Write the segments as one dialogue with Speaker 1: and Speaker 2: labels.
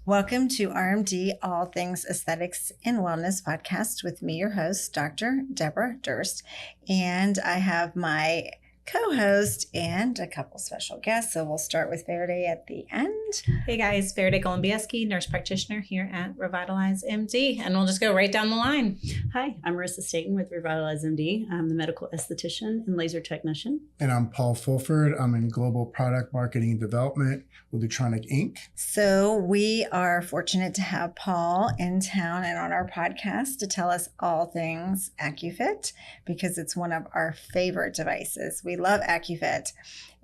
Speaker 1: Welcome to RMD, All Things Aesthetics and Wellness podcast with me, your host, Dr. Deborah Durst. And I have my co-host and a couple special guests. So we'll start with Verde at the end.
Speaker 2: Hey guys, Verde Golombieski, nurse practitioner here at RevitalyzeMD, and we'll just go right down the line.
Speaker 3: Hi, I'm Marissa Staten with RevitalyzeMD. I'm the medical esthetician and laser technician.
Speaker 4: And I'm Paul Fulford. I'm in global product marketing and development with Lutronic Inc.
Speaker 1: So we are fortunate to have Paul in town and on our podcast to tell us all things Accufit, because it's one of our favorite devices. We love Accufit.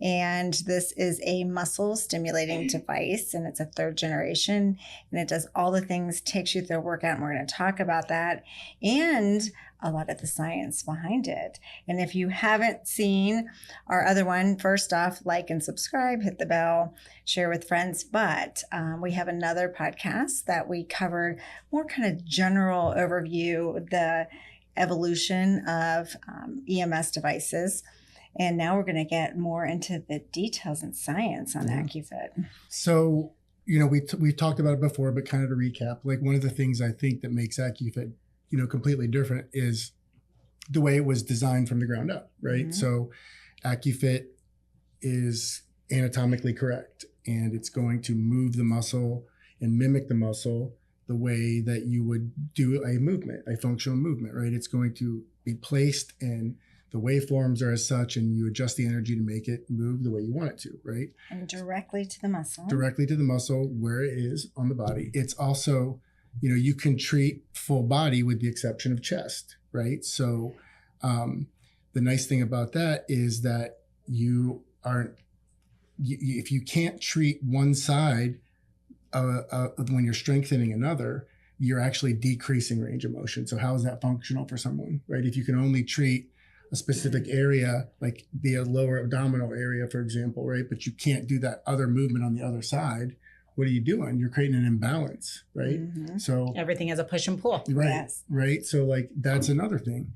Speaker 1: And this is a muscle stimulating device, and it's a third generation, and it does all the things, takes you through a workout, and we're going to talk about that and a lot of the science behind it. And if you haven't seen our other one, first off, like and subscribe, hit the bell, share with friends. But we have another podcast that we covered more kind of general overview, the evolution of EMS devices. And now we're going to get more into the details and science on Accufit.
Speaker 4: So, we've talked about it before, but kind of to recap, like one of the things I think that makes Accufit, completely different is the way it was designed from the ground up, right? Mm-hmm. So Accufit is anatomically correct, and it's going to move the muscle and mimic the muscle the way that you would do a movement, a functional movement, right? It's going to be placed and the waveforms are as such, and you adjust the energy to make it move the way you want it to, right?
Speaker 1: And directly to the muscle.
Speaker 4: Directly to the muscle where it is on the body. It's also, you can treat full body with the exception of chest, right? So the nice thing about that is that if you can't treat one side when you're strengthening another, you're actually decreasing range of motion. So how is that functional for someone, right? If you can only treat a specific area, like the lower abdominal area, for example, right? But you can't do that other movement on the other side. What are you doing? You're creating an imbalance, right?
Speaker 1: Mm-hmm.
Speaker 4: So
Speaker 2: everything has a push and pull.
Speaker 4: Right,
Speaker 1: yes.
Speaker 4: Right. So that's another thing.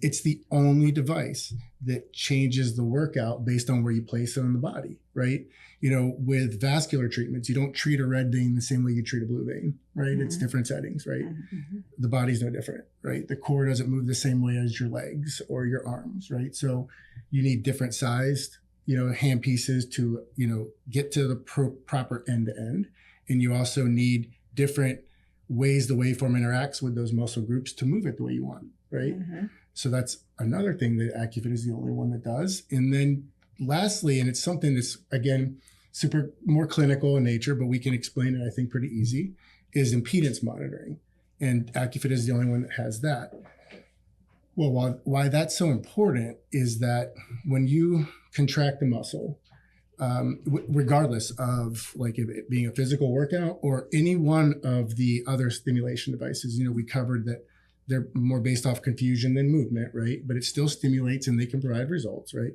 Speaker 4: It's the only device that changes the workout based on where you place it on the body, right? With vascular treatments, you don't treat a red vein the same way you treat a blue vein, right? Mm-hmm. It's different settings, right? Mm-hmm. The body's no different, right? The core doesn't move the same way as your legs or your arms, right? So you need different sized, hand pieces to, get to the proper end to end. And you also need different ways the waveform interacts with those muscle groups to move it the way you want, right? Mm-hmm. So that's another thing that Accufit is the only one that does. And then lastly, and it's something that's, again, super more clinical in nature, but we can explain it, I think, pretty easy, is impedance monitoring. And Accufit is the only one that has that. Well, why that's so important is that when you contract the muscle, regardless of like it being a physical workout or any one of the other stimulation devices, we covered that they're more based off confusion than movement, right? But it still stimulates and they can provide results, right?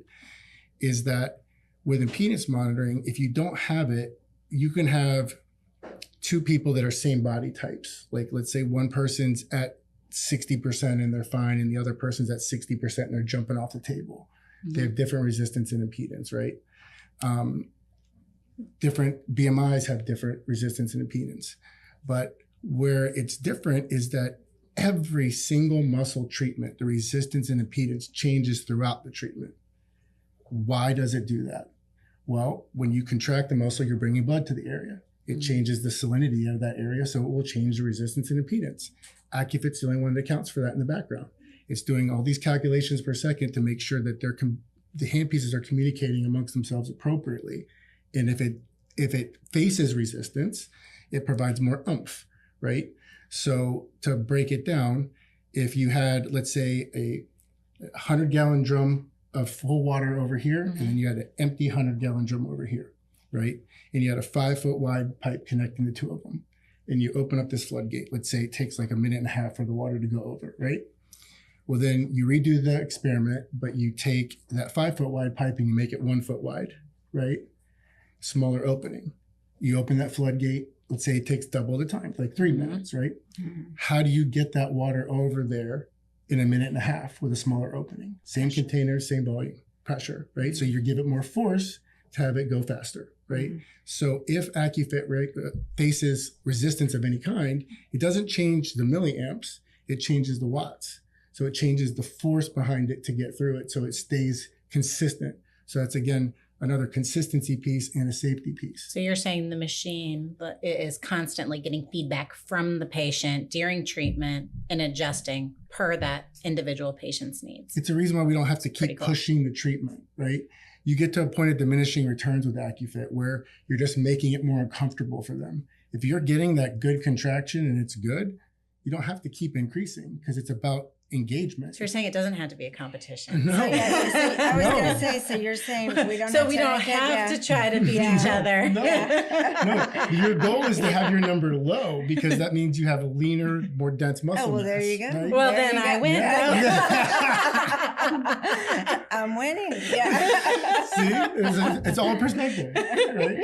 Speaker 4: Is that with impedance monitoring, if you don't have it, you can have two people that are same body types. Like let's say one person's at 60% and they're fine, and the other person's at 60% and they're jumping off the table. Mm-hmm. They have different resistance and impedance, right? Different BMIs have different resistance and impedance. But where it's different is that every single muscle treatment, the resistance and impedance changes throughout the treatment. Why does it do that? Well, when you contract the muscle, you're bringing blood to the area. It changes the salinity of that area, so it will change the resistance and impedance. Accufit's the only one that accounts for that in the background. It's doing all these calculations per second to make sure that the handpieces are communicating amongst themselves appropriately. And if it faces resistance, it provides more oomph, right? So to break it down, if you had, let's say, a 100-gallon drum of full water over here, mm-hmm. and then you had an empty 100-gallon drum over here, right? And you had a 5-foot wide pipe connecting the two of them. And you open up this floodgate. Let's say it takes like a minute and a half for the water to go over, right? Well, then you redo the experiment, but you take that 5-foot wide pipe and you make it 1 foot wide, right? Smaller opening. You open that floodgate. Let's say it takes double the time, like 3 minutes, right? Mm-hmm. How do you get that water over there in a minute and a half with a smaller opening? Same container, same volume, pressure, right? So you give it more force to have it go faster, right? So if Accufit faces resistance of any kind, it doesn't change the milliamps, it changes the watts. So it changes the force behind it to get through it, so it stays consistent. So that's, again, another consistency piece and a safety piece.
Speaker 2: So you're saying the machine is constantly getting feedback from the patient during treatment and adjusting per that individual patient's needs.
Speaker 4: It's a reason why we don't have to keep pushing the treatment, right? You get to a point of diminishing returns with Accufit where you're just making it more uncomfortable for them. If you're getting that good contraction and it's good, you don't have to keep increasing because it's about engagement.
Speaker 2: So you're saying it doesn't have to be a competition.
Speaker 4: No.
Speaker 1: So, I was going to say, so you're saying we don't
Speaker 2: have to try to beat each other.
Speaker 4: No, your goal is to have your number low because that means you have a leaner, more dense muscle
Speaker 1: well,
Speaker 4: mass.
Speaker 1: There you go.
Speaker 4: Right?
Speaker 2: Well,
Speaker 1: there
Speaker 2: then I win.
Speaker 1: Yeah. I'm winning. Yeah.
Speaker 4: See, it's all perspective, right?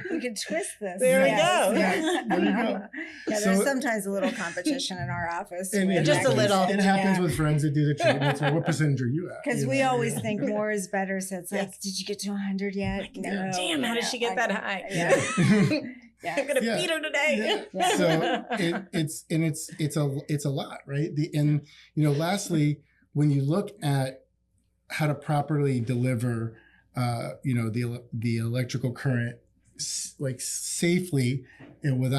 Speaker 1: We could twist this.
Speaker 2: There we
Speaker 1: yes.
Speaker 2: go.
Speaker 4: Yes, there you go.
Speaker 1: Yeah, there's sometimes a little competition in our office.
Speaker 4: And
Speaker 2: just a little.
Speaker 4: It happens with friends that do the treatments. Well, what percentage are you at?
Speaker 1: Because we always think more is better. So it's like, did you get to 100 yet?
Speaker 2: Like,
Speaker 1: no.
Speaker 2: Damn, how did she get that high?
Speaker 1: Yeah. Yeah.
Speaker 2: I'm gonna beat her today.
Speaker 1: Yeah.
Speaker 4: So it's a lot, right? Lastly, when you look at how to properly deliver, the electrical current like safely and with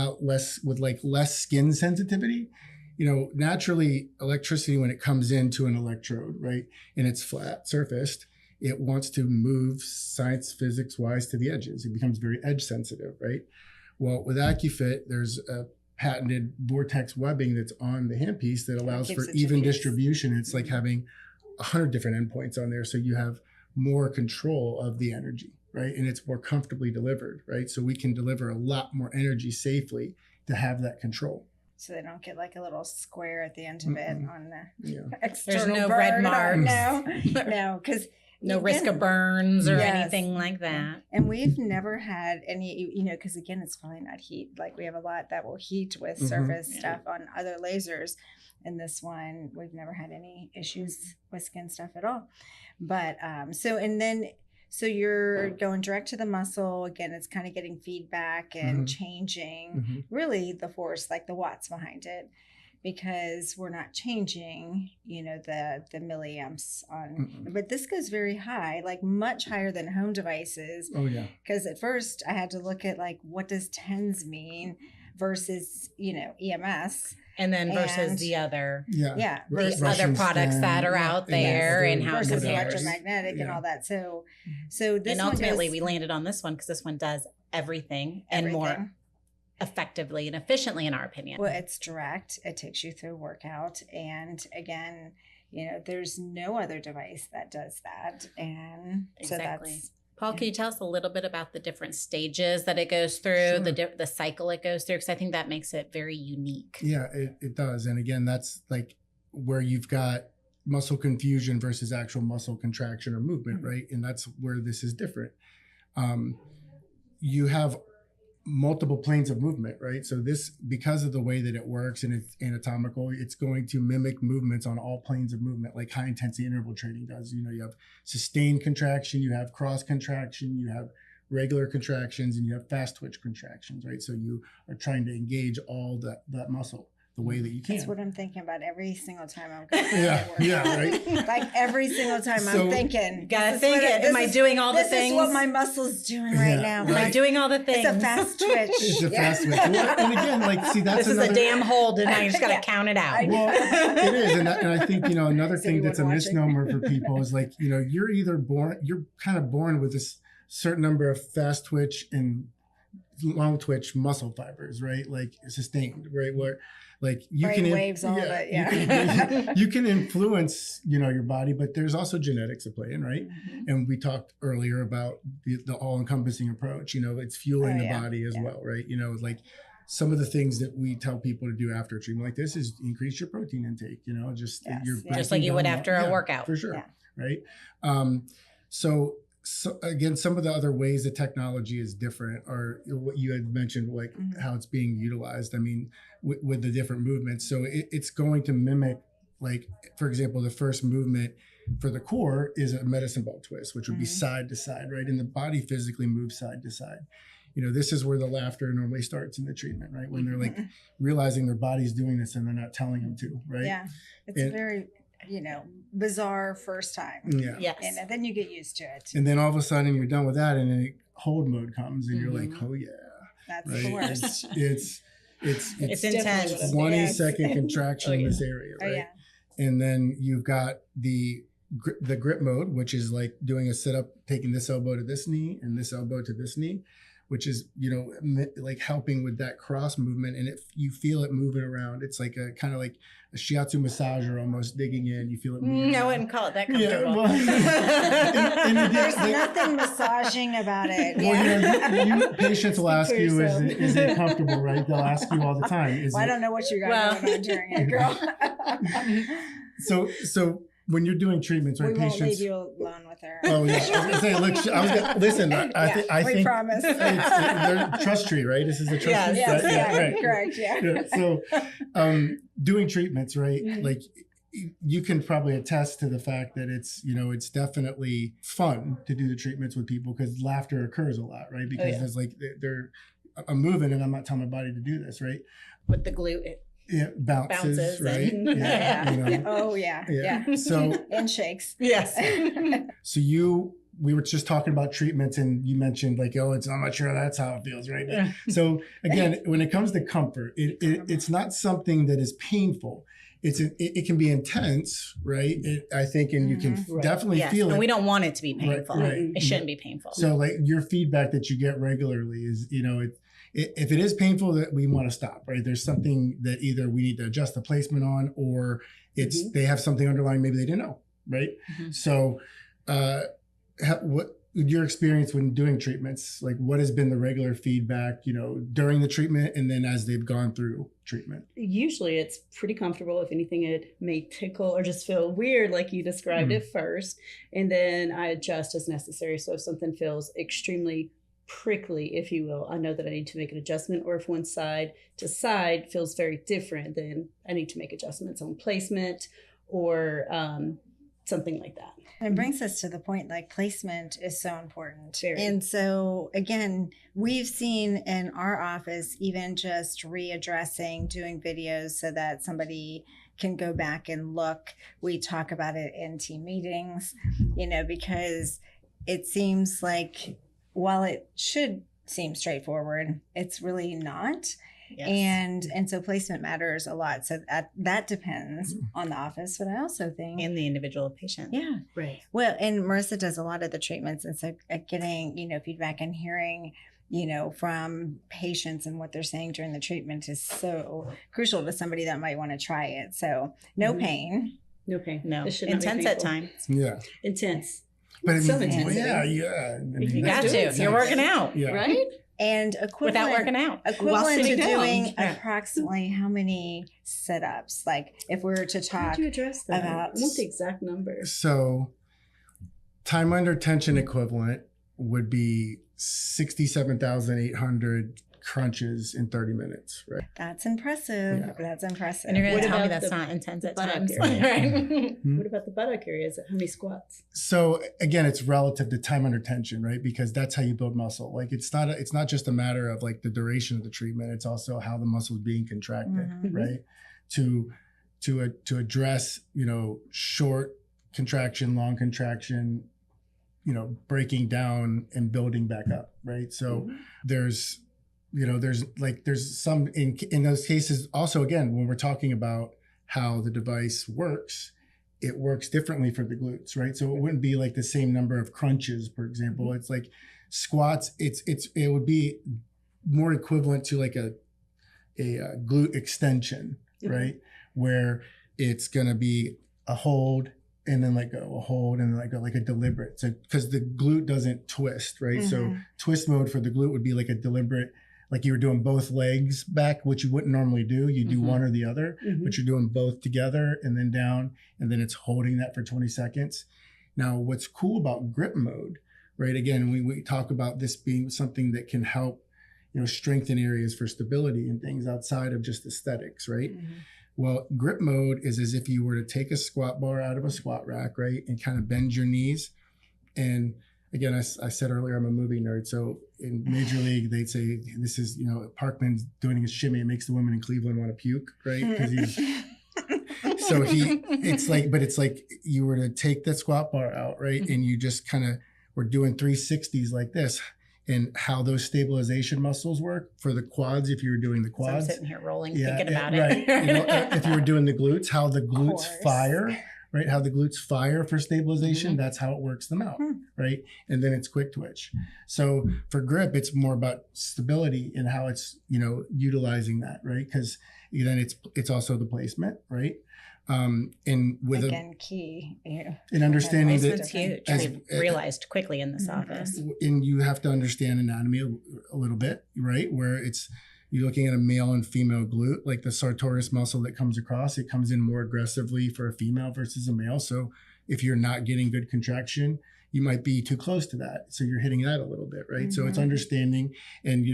Speaker 4: less skin sensitivity. Naturally electricity, when it comes into an electrode, right, and it's flat surfaced, it wants to move science physics wise to the edges. It becomes very edge sensitive, right? Well, with Accufit, there's a patented vortex webbing that's on the handpiece that allows for even distribution. It's like having 100 different endpoints on there. So you have more control of the energy, right? And it's more comfortably delivered, right? So we can deliver a lot more energy safely to have that control.
Speaker 1: So they don't get like a little square at the end of it on the external
Speaker 2: There's no
Speaker 1: burn.
Speaker 2: red marks.
Speaker 1: No, because
Speaker 2: no risk of burns or anything like that.
Speaker 1: And we've never had any, because again, it's probably not heat. Like we have a lot that will heat with surface stuff on other lasers. And this one, we've never had any issues with skin stuff at all. But so you're going direct to the muscle. Again, it's kind of getting feedback and changing really the force, like the watts behind it, because we're not changing, the milliamps on. But this goes very high, like much higher than home devices.
Speaker 4: Oh, yeah.
Speaker 1: Because at first I had to look at like, what does TENS mean versus, EMS.
Speaker 2: And then versus the other,
Speaker 1: versus
Speaker 2: other products that are out there and how it
Speaker 1: versus
Speaker 2: compares.
Speaker 1: electromagnetic and all that. So this
Speaker 2: and ultimately we landed on this one because this one does everything and more effectively and efficiently, in our opinion.
Speaker 1: Well, it's direct. It takes you through a workout, and again, there's no other device that does that. And so that's.
Speaker 2: Paul, can you tell us a little bit about the different stages that it goes through, the cycle it goes through? Because I think that makes it very unique.
Speaker 4: Yeah, it does. And again, that's like where you've got muscle confusion versus actual muscle contraction or movement, right? And that's where this is different. You have multiple planes of movement, right? So this, because of the way that it works and it's anatomical, it's going to mimic movements on all planes of movement, like high intensity interval training does. You have sustained contraction, you have cross contraction, you have regular contractions, and you have fast twitch contractions, right? So you are trying to engage all that muscle the way that you can.
Speaker 1: That's what I'm thinking about every single time I'm going
Speaker 4: right.
Speaker 1: Like every single time I'm thinking.
Speaker 2: Gotta think it. Am I doing all the things?
Speaker 1: This is what my muscle's doing right now.
Speaker 2: Am I doing all the things?
Speaker 1: It's a fast twitch.
Speaker 4: It's a fast twitch. And again, that's
Speaker 2: this is a damn hold, and I just gotta count it out.
Speaker 4: Well, it is, and I think another thing that's a misnomer for people is like you're kind of born with this certain number of fast twitch and long twitch muscle fibers, right? Like sustained, right? Where like you
Speaker 1: brain
Speaker 4: can
Speaker 1: waves all of it,
Speaker 4: you can influence your body, but there's also genetics at play in, right? And we talked earlier about the all-encompassing approach. It's fueling the body as well, right? Like some of the things that we tell people to do after a treatment like this is increase your protein intake.
Speaker 2: Just like you would after a workout,
Speaker 4: for sure, right? So again, some of the other ways that technology is different are what you had mentioned, like how it's being utilized. I mean, with the different movements. So it's going to mimic, like, for example, the first movement for the core is a medicine ball twist, which would be side to side, right? And the body physically moves side to side. This is where the laughter normally starts in the treatment, right? When they're like realizing their body's doing this and they're not telling them to, right?
Speaker 1: Yeah. It's a very, bizarre first time.
Speaker 4: Yeah.
Speaker 2: Yes.
Speaker 1: And then you get used to it.
Speaker 4: And then all of a sudden you're done with that and then hold mode comes and you're like, oh yeah.
Speaker 1: That's
Speaker 4: Right?
Speaker 1: the worst.
Speaker 2: It's intense.
Speaker 4: 20-second contraction in this area, right?
Speaker 1: Oh, yeah.
Speaker 4: And then you've got the grip mode, which is like doing a sit up, taking this elbow to this knee and this elbow to this knee, which is, like helping with that cross movement. And you feel it moving around. It's like a kind of like a shiatsu massager almost digging in. You feel it moving
Speaker 2: I
Speaker 4: around.
Speaker 2: wouldn't call it that comfortable.
Speaker 1: There's nothing massaging about it.
Speaker 4: Well, patients will ask you, is it comfortable, right? They'll ask you all the time.
Speaker 1: I don't know what you got going on during it, girl.
Speaker 4: So when you're doing treatments, right?
Speaker 1: We won't
Speaker 4: patients.
Speaker 1: leave you alone with her.
Speaker 4: Oh yeah, I was gonna say, look, listen. I
Speaker 1: we
Speaker 4: think
Speaker 1: promise.
Speaker 4: They're trust tree, right? This is a trust tree.
Speaker 1: Yes,
Speaker 4: Right?
Speaker 1: correct. Yeah.
Speaker 4: So, doing treatments, right? Like you can probably attest to the fact that it's definitely fun to do the treatments with people because laughter occurs a lot, right? Because it's like I'm moving and I'm not telling my body to do this, right?
Speaker 2: With the glute.
Speaker 4: Yeah, bounces, right?
Speaker 2: And,
Speaker 1: Yeah. Oh yeah.
Speaker 4: So
Speaker 1: and shakes.
Speaker 2: Yes.
Speaker 4: So we were just talking about treatments and you mentioned like, I'm not sure that's how it feels, right?
Speaker 2: Yeah.
Speaker 4: So again, when it comes to comfort, it's not something that is painful. It can be intense, right? I think, and you can definitely feel it.
Speaker 2: And we don't want it to be painful.
Speaker 4: Right.
Speaker 2: It shouldn't be painful.
Speaker 4: So like your feedback that you get regularly is, if it is painful, that we want to stop, right? There's something that either we need to adjust the placement on, or they have something underlying maybe they didn't know, right? So, what your experience when doing treatments, like what has been the regular feedback, during the treatment and then as they've gone through treatment?
Speaker 3: Usually it's pretty comfortable. If anything, it may tickle or just feel weird like you described it first. And then I adjust as necessary. So if something feels extremely prickly, if you will, I know that I need to make an adjustment, or if one side to side feels very different, then I need to make adjustments on placement or something like that.
Speaker 1: And it brings us to the point, like placement is so important.
Speaker 3: Very.
Speaker 1: And so again, we've seen in our office, even just readdressing, doing videos so that somebody can go back and look. We talk about it in team meetings, because it seems like while it should seem straightforward, it's really not.
Speaker 2: Yes.
Speaker 1: And so placement matters a lot. So that depends on the office, but I also think
Speaker 2: And the individual patient.
Speaker 1: yeah.
Speaker 3: Right.
Speaker 1: Well, and Marissa does a lot of the treatments, and so getting feedback and hearing from patients and what they're saying during the treatment is so crucial to somebody that might want to try it. So no pain.
Speaker 3: No pain.
Speaker 2: No.
Speaker 3: It should not be
Speaker 2: Intense at
Speaker 3: painful.
Speaker 2: times.
Speaker 4: Yeah.
Speaker 3: Intense.
Speaker 4: But I
Speaker 3: So
Speaker 4: mean,
Speaker 3: intensity.
Speaker 4: yeah.
Speaker 2: You got
Speaker 3: Let's do
Speaker 2: to.
Speaker 3: it.
Speaker 2: You're working out.
Speaker 4: Yeah.
Speaker 3: Right?
Speaker 1: And equivalent,
Speaker 2: Without working out. While
Speaker 1: equivalent to
Speaker 2: sitting down.
Speaker 1: doing
Speaker 2: Yeah.
Speaker 1: approximately how many sit-ups? Like if we were to
Speaker 3: How
Speaker 1: talk
Speaker 3: do you address that?
Speaker 1: about-
Speaker 3: I want the exact number.
Speaker 4: So time under tension equivalent would be 67,800 crunches in 30 minutes, right?
Speaker 1: That's impressive.
Speaker 4: Yeah.
Speaker 1: That's impressive.
Speaker 2: And you're going
Speaker 3: What
Speaker 2: to tell me
Speaker 3: about
Speaker 2: that's
Speaker 3: the
Speaker 2: not intense at
Speaker 3: buttock
Speaker 2: times.
Speaker 3: area?
Speaker 2: Right.
Speaker 3: What about the buttock area? Is it how many squats?
Speaker 4: So again, it's relative to time under tension, right? Because that's how you build muscle. Like it's not just a matter of like the duration of the treatment. It's also how the muscle is being contracted, right? To address, short contraction, long contraction, breaking down and building back up, right? So there's some in those cases also, again, when we're talking about how the device works, it works differently for the glutes, right? So it wouldn't be like the same number of crunches, for example. It's like squats, it would be more equivalent to like a glute extension, right? Where it's going to be a hold and then let go, a hold and then let go, like a deliberate. So because the glute doesn't twist, right? So twist mode for the glute would be like a deliberate, like you were doing both legs back, which you wouldn't normally do. You do one or the other, but you're doing both together and then down, and then it's holding that for 20 seconds. Now, what's cool about grip mode, right? Again, we talk about this being something that can help, strengthen areas for stability and things outside of just aesthetics, right? Well, grip mode is as if you were to take a squat bar out of a squat rack, right, and kind of bend your knees. And again, I said earlier, I'm a movie nerd. So in Major League, they'd say this is, Parkman's doing his shimmy. It makes the women in Cleveland want to puke, right? Because it's like you were to take that squat bar out, right? And you just kind of were doing 360s like this. And how those stabilization muscles work for the quads, if you were doing the quads.
Speaker 2: So I'm sitting here rolling, thinking about it.
Speaker 4: Right. If you were doing the glutes, how the glutes fire, right? How the glutes fire for stabilization, that's how it works them out, right? And then it's quick twitch. So for grip, it's more about stability and how it's, utilizing that, right? Because then it's also the placement, right? And with
Speaker 1: key,
Speaker 4: and understanding that
Speaker 2: huge. We've realized quickly in this office.
Speaker 4: And you have to understand anatomy a little bit, right? Where you're looking at a male and female glute, like the sartorius muscle that comes across, it comes in more aggressively for a female versus a male. So if you're not getting good contraction, you might be too close to that. So you're hitting that a little bit, right? So it's understanding, and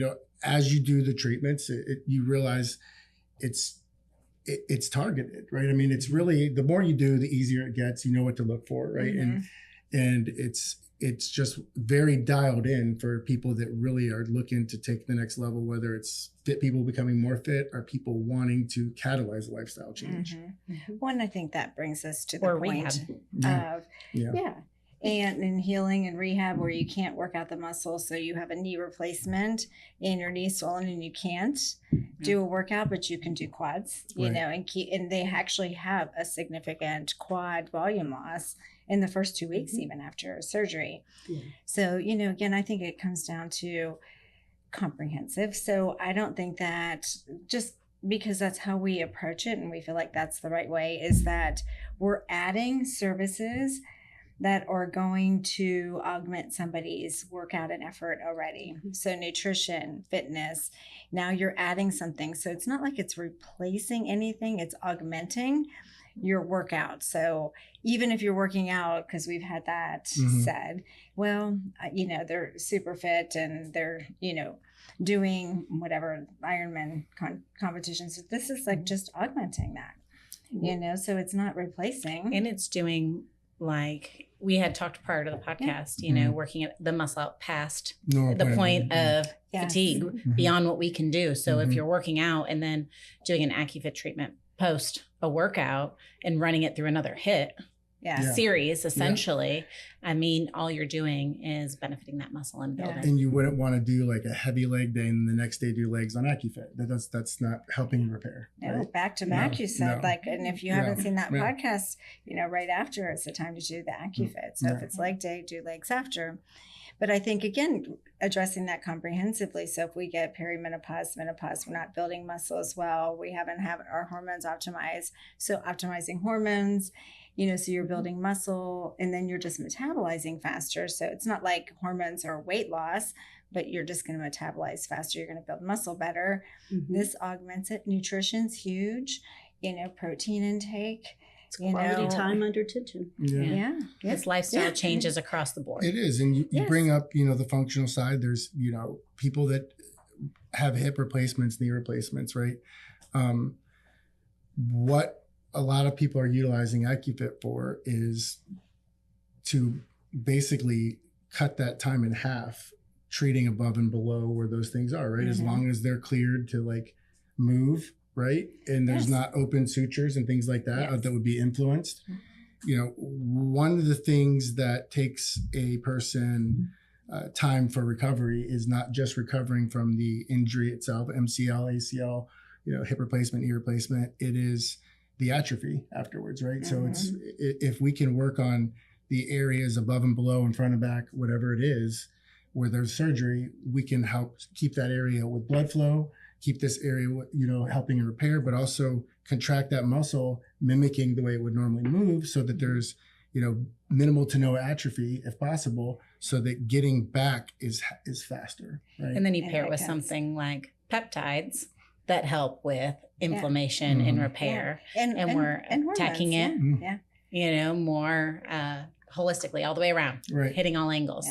Speaker 4: as you do the treatments, you realize it's targeted, right? I mean, it's really, the more you do, the easier it gets. You know what to look for, right? And it's just very dialed in for people that really are looking to take the next level, whether it's fit people becoming more fit or people wanting to catalyze a lifestyle change.
Speaker 1: One, I think that brings us to the point of and in healing and rehab where you can't work out the muscle, so you have a knee replacement and your knee's swollen and you can't do a workout, but you can do quads, and they actually have a significant quad volume loss in the first 2 weeks, even after surgery. So, again, I think it comes down to comprehensive. So I don't think that just because that's how we approach it and we feel like that's the right way, is that we're adding services that are going to augment somebody's workout and effort already. So nutrition, fitness, now you're adding something. So it's not like it's replacing anything, it's augmenting your workout. So even if you're working out, because we've had that said, well, they're super fit and they're, doing whatever Ironman competitions. This is like just augmenting that, so it's not replacing.
Speaker 2: And it's doing, like we had talked prior to the podcast, working at the muscle out past the point of fatigue beyond what we can do. So if you're working out and then doing an Accufit treatment post a workout and running it through another HIIT series, essentially, I mean, all you're doing is benefiting that muscle and building.
Speaker 4: And you wouldn't want to do like a heavy leg day and the next day do legs on Accufit. That's not helping you repair.
Speaker 1: No, right? Back to back, you said, and if you haven't seen that podcast, right after, it's the time to do the Accufit. So if it's leg day, do legs after. But I think, again, addressing that comprehensively. So if we get perimenopause, menopause, we're not building muscle as well. We haven't had our hormones optimized. So optimizing hormones, so you're building muscle and then you're just metabolizing faster. So it's not like hormones or weight loss, but you're just going to metabolize faster. You're going to build muscle better. This augments it. Nutrition's huge, protein intake.
Speaker 3: It's quality time under tension.
Speaker 2: This lifestyle changes across the board.
Speaker 4: It is. And you bring up, the functional side. There's, people that have hip replacements, knee replacements, right? What a lot of people are utilizing Accufit for is to basically cut that time in half, treating above and below where those things are, right? As long as they're cleared to move, right? And there's not open sutures and things like that that would be influenced. One of the things that takes a person time for recovery is not just recovering from the injury itself, MCL, ACL, hip replacement, knee replacement. It is the atrophy afterwards, right? So it's, if we can work on the areas above and below and front and back, whatever it is, where there's surgery, we can help keep that area with blood flow, keep this area, helping repair, but also contract that muscle, mimicking the way it would normally move, so that there's, minimal to no atrophy if possible, so that getting back is faster, right?
Speaker 2: And then you pair it with something like peptides that help with inflammation and repair. And we're attacking it, more holistically all the way around, hitting all angles.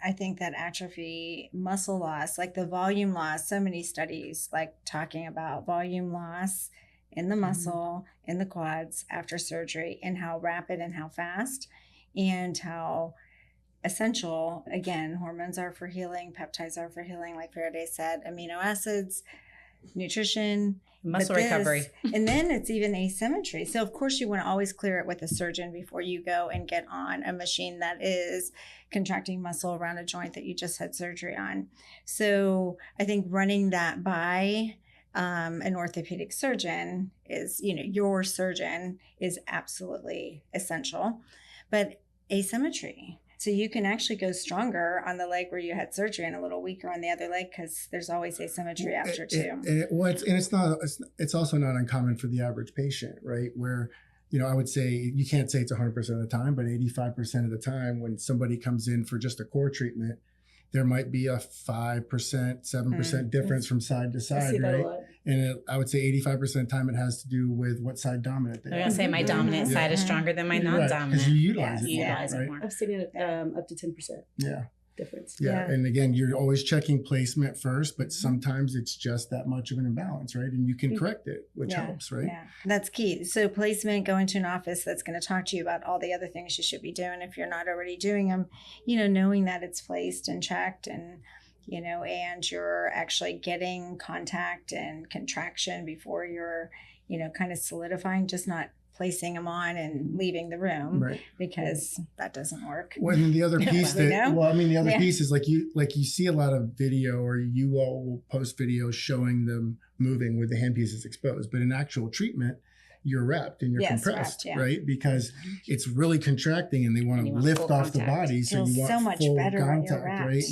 Speaker 1: I think that atrophy, muscle loss, like the volume loss, so many studies talking about volume loss in the muscle, in the quads after surgery, and how rapid and how fast, and how essential, again, hormones are for healing, peptides are for healing, like Faraday said, amino acids, nutrition,
Speaker 2: muscle recovery.
Speaker 1: And then it's even asymmetry. So of course you want to always clear it with a surgeon before you go and get on a machine that is contracting muscle around a joint that you just had surgery on. So I think running that by an orthopedic surgeon is, your surgeon is absolutely essential. But asymmetry. So you can actually go stronger on the leg where you had surgery and a little weaker on the other leg because there's always asymmetry after too.
Speaker 4: It's also not uncommon for the average patient, right? Where, I would say you can't say it's 100% of the time, but 85% of the time when somebody comes in for just a core treatment, there might be a 5%, 7% difference from side to side, right? And I would say 85% of the time it has to do with what side dominant they are.
Speaker 2: I'm going to say my dominant side is stronger than my non-dominant.
Speaker 4: Because you utilize it more, right?
Speaker 3: I've seen it up to 10%.
Speaker 4: Yeah.
Speaker 3: Difference.
Speaker 4: Yeah. And again, you're always checking placement first, but sometimes it's just that much of an imbalance, right? And you can correct it, which helps, right?
Speaker 1: Yeah, that's key. So placement, going to an office that's going to talk to you about all the other things you should be doing if you're not already doing them, knowing that it's placed and checked and, and you're actually getting contact and contraction before you're, kind of solidifying, just not placing them on and leaving the room,
Speaker 4: right?
Speaker 1: Because that doesn't work.
Speaker 4: Well, and the other piece piece is like you see a lot of video, or you all will post videos showing them moving with the hand pieces exposed, but in actual treatment, you're wrapped and you're compressed, right? Because it's really contracting and they want to lift off the body, so you want so much full better contact, right?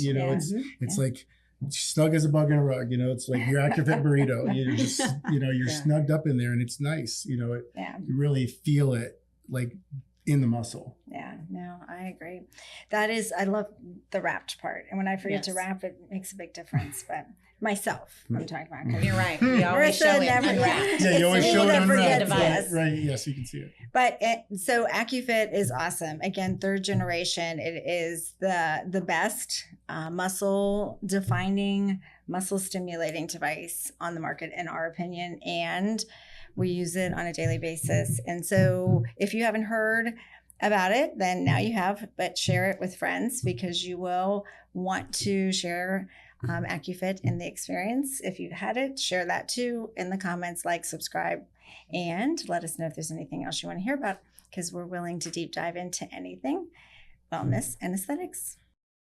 Speaker 4: It's like snug as a bug in a rug, it's like your Accufit burrito. You're just, you're snugged up in there and it's nice. You really feel it like in the muscle.
Speaker 1: Yeah, no, I agree. I love the wrapped part. And when I forget to wrap, it makes a big difference. But myself, I'm talking about.
Speaker 2: You're right. We always show it unwrapped.
Speaker 4: Yeah, you always show it unwrapped.
Speaker 1: Right,
Speaker 4: yes, you can see it.
Speaker 1: But so Accufit is awesome. Again, 3rd generation. It is the best muscle defining, muscle stimulating device on the market, in our opinion. And we use it on a daily basis. And so if you haven't heard about it, then now you have, but share it with friends because you will want to share Accufit in the experience. If you've had it, share that too in the comments, subscribe, and let us know if there's anything else you want to hear about because we're willing to deep dive into anything wellness and aesthetics.